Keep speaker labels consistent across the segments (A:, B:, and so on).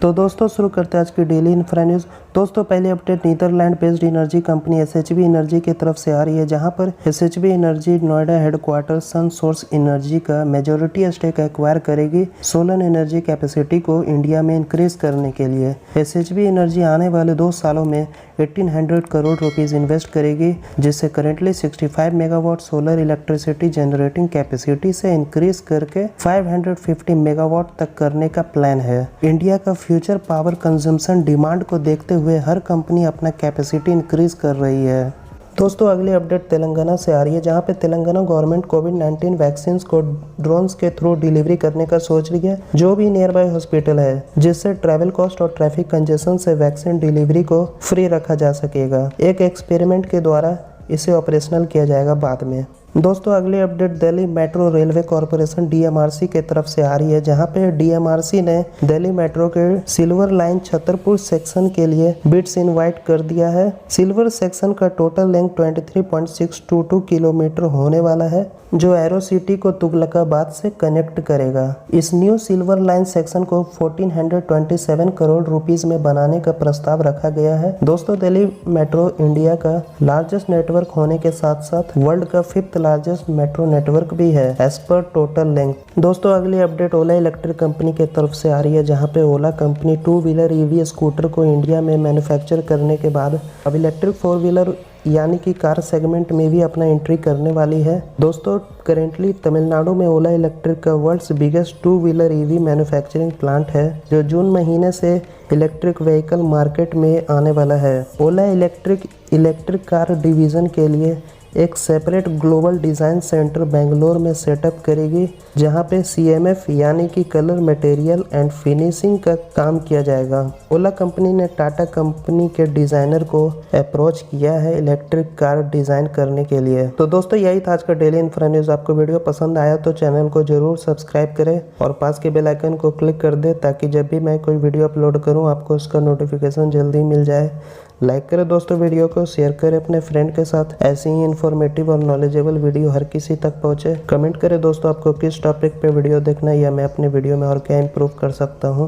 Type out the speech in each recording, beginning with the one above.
A: तो दोस्तों शुरू करते हैं आज की डेली इंफ्रा न्यूज़। दोस्तों पहली update Netherland based energy company SHB energy की तरफ से आ रही है, जहां पर SHB energy Noida headquarter sun source energy का मेजॉरिटी स्टेक एक्वायर करेगी सोलर एनर्जी कैपेसिटी को इंडिया में इंक्रीज करने के लिए। एसएचबी एनर्जी आने वाले 2 सालों में 1800 करोड़ रुपीज़ इन्वेस्ट करेगी, जिससे currently 65 megawatt solar electricity generating capacity से इंक्रीज करके 550 मेगावाट तक करने का प्लान है। इंडिया का फ्यूचर पावर कंजम्पशन डिमांड को देखते हुए हर कंपनी अपना कैपेसिटी इंक्रीज कर रही है। दोस्तों अगली अपडेट तेलंगाना से आ रही है, जहां पे तेलंगाना गवर्नमेंट कोविड-19 वैक्सीन को ड्रोन्स के थ्रू डिलीवरी करने का सोच रही है, जो भी नियर बाय हॉस्पिटल है, जिससे ट्रैवल कॉस्ट और ट्रैफिक कंजेशन से वैक्सीन डिलीवरी को फ्री रखा जा सकेगा। एक एक्सपेरिमेंट के द्वारा इसे ऑपरेशनल किया जाएगा बाद में। दोस्तों अगली update Delhi metro railway corporation DMRC के तरफ से आ रही है, जहां पे डीएमआरसी ने दिल्ली मेट्रो के सिल्वर लाइन छतरपुर सेक्शन के लिए बिड्स इनवाइट कर दिया है। सिल्वर सेक्शन का टोटल लेंथ 23.622 किलोमीटर होने वाला है, जो एरो सिटी को तुगलकाबाद से कनेक्ट करेगा। इस न्यू सिल्वर लाइन सेक्शन को 1427 करोड़ रुपीस में बनाने का प्रस्ताव रखा गया है। दोस्तों दिल्ली मेट्रो इंडिया का लार्जेस्ट नेटवर्क होने के साथ साथ वर्ल्ड का 5th लार्जेस्ट मेट्रो नेटवर्क भी है एज पर टोटल लेंथ। दोस्तों अगली अपडेट ओला इलेक्ट्रिक कंपनी के तरफ से आ रही है, जहां पे ओला कंपनी 2 व्हीलर ईवी स्कूटर को इंडिया में मैन्युफैक्चर करने के बाद अब इलेक्ट्रिक 4 व्हीलर यानी कि कार सेगमेंट में भी अपना एंट्री करने वाली है। दोस्तों करेंटली तमिलनाडु में ओला इलेक्ट्रिक का world's biggest 2 wheeler EV manufacturing plant है, जो जून महीने से इलेक्ट्रिक व्हीकल मार्केट में आने वाला है। ओला इलेक्ट्रिक कार डिवीज़न के लिए एक separate global design centre Bangalore में सेटअप करेगी, जहां पे सीएमएफ यानी कि कलर मटेरियल एंड फिनिशिंग का काम किया जाएगा। ओला कंपनी ने टाटा कंपनी के डिज़ाइनर को अप्रोच किया है इलेक्ट्रिक कार डिज़ाइन करने के लिए। तो दोस्तों यही था आज का डेली इंफ्रा न्यूज़। आपको वीडियो पसंद आया तो चैनल को जरूर सब्सक्राइब करें और पास के बेल आइकन को क्लिक कर दे, ताकि जब भी मैं कोई वीडियो अपलोड करूँ आपको उसका नोटिफिकेशन जल्दी मिल जाए। लाइक करें दोस्तों वीडियो को, शेयर करें अपने फ्रेंड के साथ। ऐसी ही इन्फॉर्मेटिव और नॉलेजेबल वीडियो हर किसी तक पहुंचे। कमेंट करें दोस्तों आपको किस टॉपिक पे वीडियो देखना है, या मैं अपने वीडियो में और क्या इंप्रूव कर सकता हूं।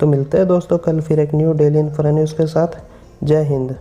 A: तो मिलते हैं दोस्तों कल फिर एक न्यू डेली इंफ्रा न्यूज़ के साथ। जय हिंद।